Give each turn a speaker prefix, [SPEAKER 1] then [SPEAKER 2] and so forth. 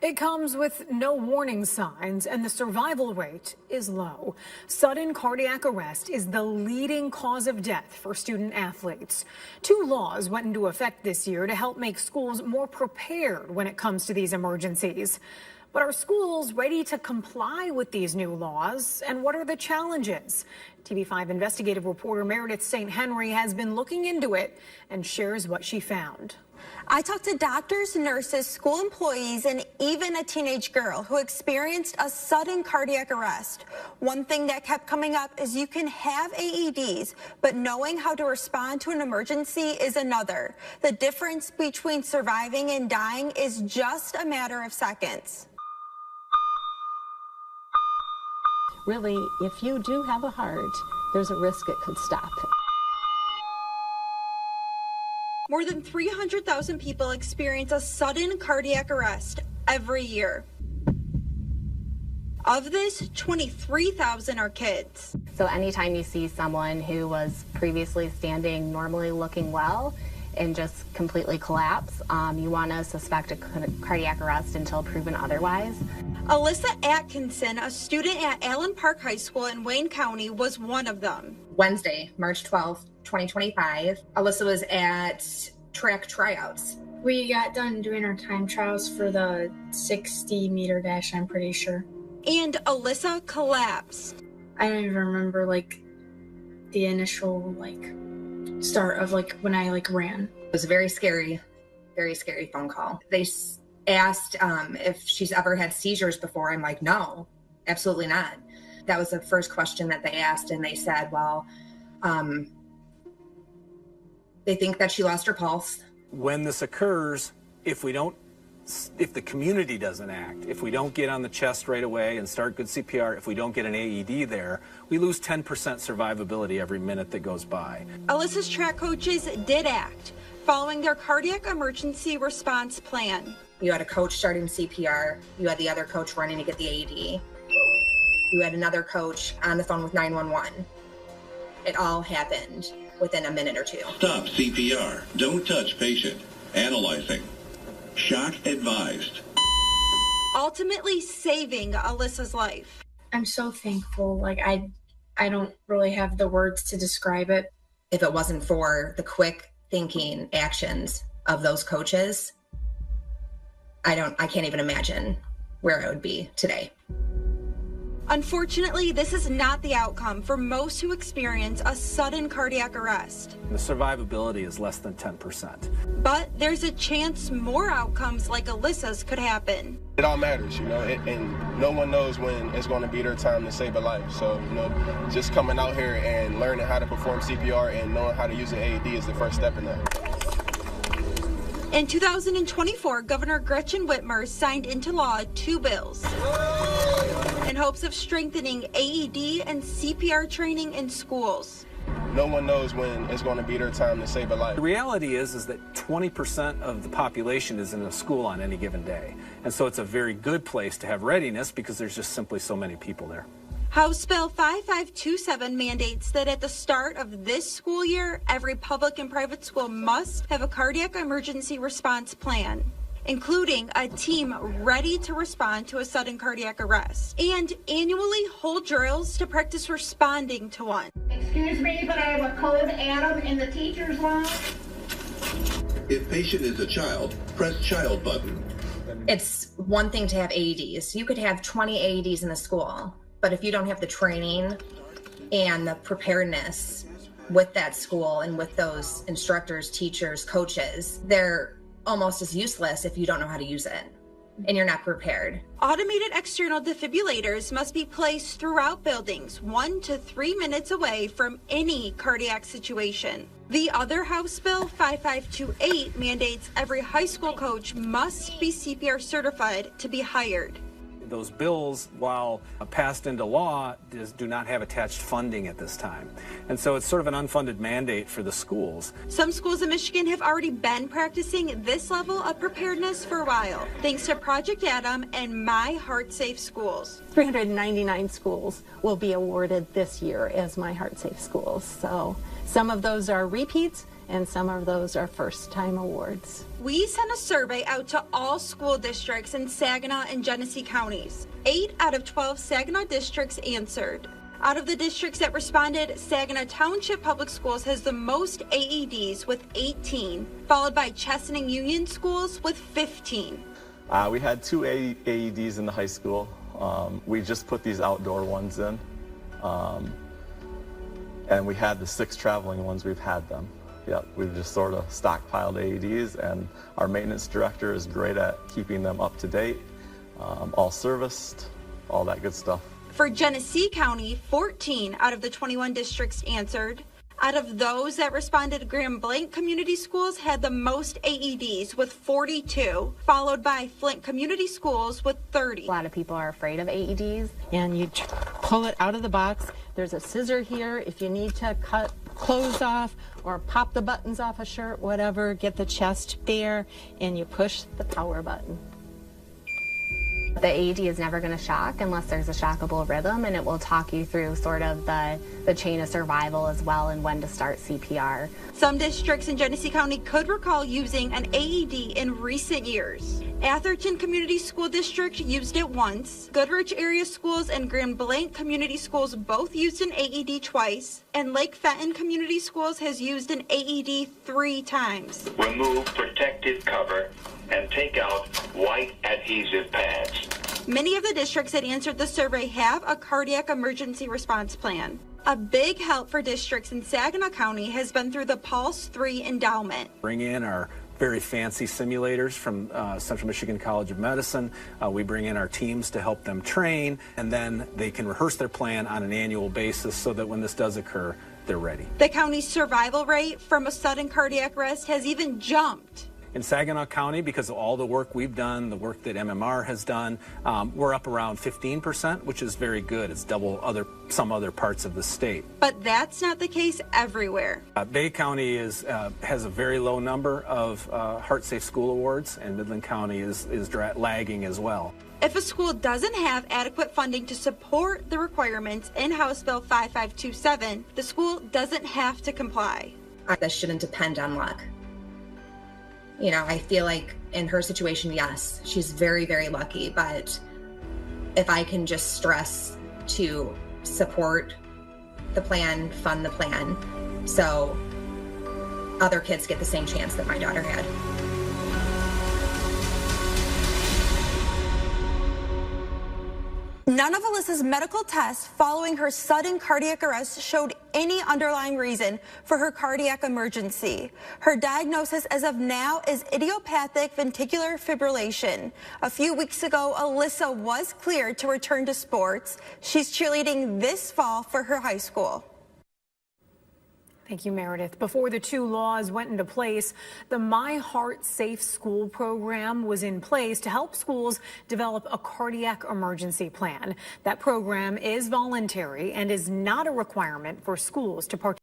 [SPEAKER 1] It comes with no warning signs and the survival rate is low. Sudden cardiac arrest is the leading cause of death for student athletes. Two laws went into effect this year to help make schools more prepared when it comes to these emergencies. But are schools ready to comply with these new laws? And what are the challenges? TV5 investigative reporter Meredith St. Henry has been looking into it and shares what she found.
[SPEAKER 2] I talked to doctors, nurses, school employees, and even a teenage girl who experienced a sudden cardiac arrest. One thing that kept coming up is you can have AEDs, but knowing how to respond to an emergency is another. The difference between surviving and dying is just a matter of seconds.
[SPEAKER 3] Really, if you do have a heart, there's a risk it could stop.
[SPEAKER 2] More than 300,000 people experience a sudden cardiac arrest every year. Of this, 23,000 are kids.
[SPEAKER 4] So anytime you see someone who was previously standing, normally looking well, and just completely collapse, you want to suspect a cardiac arrest until proven otherwise.
[SPEAKER 2] Alyssa Atkinson, a student at Allen Park High School in Wayne County, was one of them.
[SPEAKER 5] Wednesday, March 12th, 2025, Alyssa was at track tryouts.
[SPEAKER 6] We got done doing our time trials for the 60-meter dash, I'm pretty sure.
[SPEAKER 2] And Alyssa collapsed.
[SPEAKER 6] I don't even remember, the initial, start of, when I, ran.
[SPEAKER 5] It was a very scary phone call. They asked if she's ever had seizures before. I'm like, no, absolutely not. That was the first question that they asked, and they said, well, they think that she lost her pulse.
[SPEAKER 7] When this occurs, if the community doesn't act, if we don't get on the chest right away and start good CPR, if we don't get an AED there, we lose 10% survivability every minute that goes by.
[SPEAKER 2] Alyssa's track coaches did act, following their cardiac emergency response plan.
[SPEAKER 5] You had a coach starting CPR. You had the other coach running to get the AED. You had another coach on the phone with 911. It all happened within a minute or two.
[SPEAKER 8] Stop CPR. Don't touch patient. Analyzing. Shock advised.
[SPEAKER 2] Ultimately saving Alyssa's life.
[SPEAKER 6] I'm so thankful. I don't really have the words to describe it.
[SPEAKER 5] If it wasn't for the quick thinking actions of those coaches, I can't even imagine where I would be today.
[SPEAKER 2] Unfortunately, this is not the outcome for most who experience a sudden cardiac arrest.
[SPEAKER 7] The survivability is less than 10%.
[SPEAKER 2] But there's a chance more outcomes like Alyssa's could happen.
[SPEAKER 9] It all matters, and no one knows when it's going to be their time to save a life. So, just coming out here and learning how to perform CPR and knowing how to use an AED is the first step in that.
[SPEAKER 2] In 2024, Governor Gretchen Whitmer signed into law 2 bills in hopes of strengthening AED and CPR training in schools.
[SPEAKER 9] No one knows when it's going to be their time to save a life.
[SPEAKER 7] The reality is that 20% of the population is in a school on any given day. And so it's a very good place to have readiness because there's just simply so many people there.
[SPEAKER 2] House Bill 5527 mandates that at the start of this school year, every public and private school must have a cardiac emergency response plan, including a team ready to respond to a sudden cardiac arrest, and annually hold drills to practice responding to one.
[SPEAKER 10] Excuse me, but I have a code Adam in the teacher's lounge.
[SPEAKER 8] If patient is a child, press child button.
[SPEAKER 5] It's one thing to have AEDs. You could have 20 AEDs in a school. But if you don't have the training and the preparedness with that school and with those instructors, teachers, coaches, they're almost as useless if you don't know how to use it and you're not prepared.
[SPEAKER 2] Automated external defibrillators must be placed throughout buildings 1 to 3 minutes away from any cardiac situation. The other House Bill 5528 mandates every high school coach must be CPR certified to be hired.
[SPEAKER 7] Those bills, while passed into law, do not have attached funding at this time. And so it's sort of an unfunded mandate for the schools.
[SPEAKER 2] Some schools in Michigan have already been practicing this level of preparedness for a while, thanks to Project Adam and My Heart Safe Schools.
[SPEAKER 3] 399 schools will be awarded this year as My Heart Safe schools. So some of those are repeats, and some of those are first-time awards.
[SPEAKER 2] We sent a survey out to all school districts in Saginaw and Genesee counties. 8 out of 12 Saginaw districts answered. Out of the districts that responded, Saginaw Township Public Schools has the most AEDs with 18, followed by Chesaning Union Schools with 15.
[SPEAKER 11] We had 2 AEDs in the high school. We just put these outdoor ones in. And we had the 6 traveling ones, we've had them. Yep, we've just sort of stockpiled AEDs, and our maintenance director is great at keeping them up to date, all serviced, all that good stuff.
[SPEAKER 2] For Genesee County, 14 out of the 21 districts answered. Out of those that responded, Grand Blanc Community Schools had the most AEDs with 42, followed by Flint Community Schools with 30.
[SPEAKER 4] A lot of people are afraid of AEDs.
[SPEAKER 3] And you pull it out of the box. There's a scissor here if you need to cut clothes off or pop the buttons off a shirt, whatever, get the chest bare, and you push the power button.
[SPEAKER 4] The AED is never going to shock unless there's a shockable rhythm, and it will talk you through sort of the chain of survival as well and when to start CPR.
[SPEAKER 2] Some districts in Genesee County could recall using an AED in recent years. Atherton Community School District used it once. Goodrich Area Schools and Grand Blanc Community Schools both used an AED twice. And Lake Fenton Community Schools has used an AED 3 times.
[SPEAKER 12] Remove protective cover and take out white adhesive pads.
[SPEAKER 2] Many of the districts that answered the survey have a cardiac emergency response plan. A big help for districts in Saginaw County has been through the Pulse 3 endowment.
[SPEAKER 7] Bring in our very fancy simulators from Central Michigan College of Medicine. We bring in our teams to help them train, and then they can rehearse their plan on an annual basis so that when this does occur, they're ready.
[SPEAKER 2] The county's survival rate from a sudden cardiac arrest has even jumped.
[SPEAKER 7] In Saginaw County, because of all the work we've done, the work that MMR has done, we're up around 15%, which is very good. It's double some other parts of the state.
[SPEAKER 2] But that's not the case everywhere.
[SPEAKER 7] Bay County has a very low number of Heart Safe School Awards, and Midland County is lagging as well.
[SPEAKER 2] If a school doesn't have adequate funding to support the requirements in House Bill 5527, the school doesn't have to comply.
[SPEAKER 5] This shouldn't depend on luck. You know, I feel like in her situation, yes, she's very, very lucky. But if I can just stress to support the plan, fund the plan, so other kids get the same chance that my daughter had.
[SPEAKER 2] None of Alyssa's medical tests following her sudden cardiac arrest showed any underlying reason for her cardiac emergency. Her diagnosis as of now is idiopathic ventricular fibrillation. A few weeks ago, Alyssa was cleared to return to sports. She's cheerleading this fall for her high school.
[SPEAKER 1] Thank you, Meredith. Before the 2 laws went into place, the My Heart Safe School program was in place to help schools develop a cardiac emergency plan. That program is voluntary and is not a requirement for schools to participate.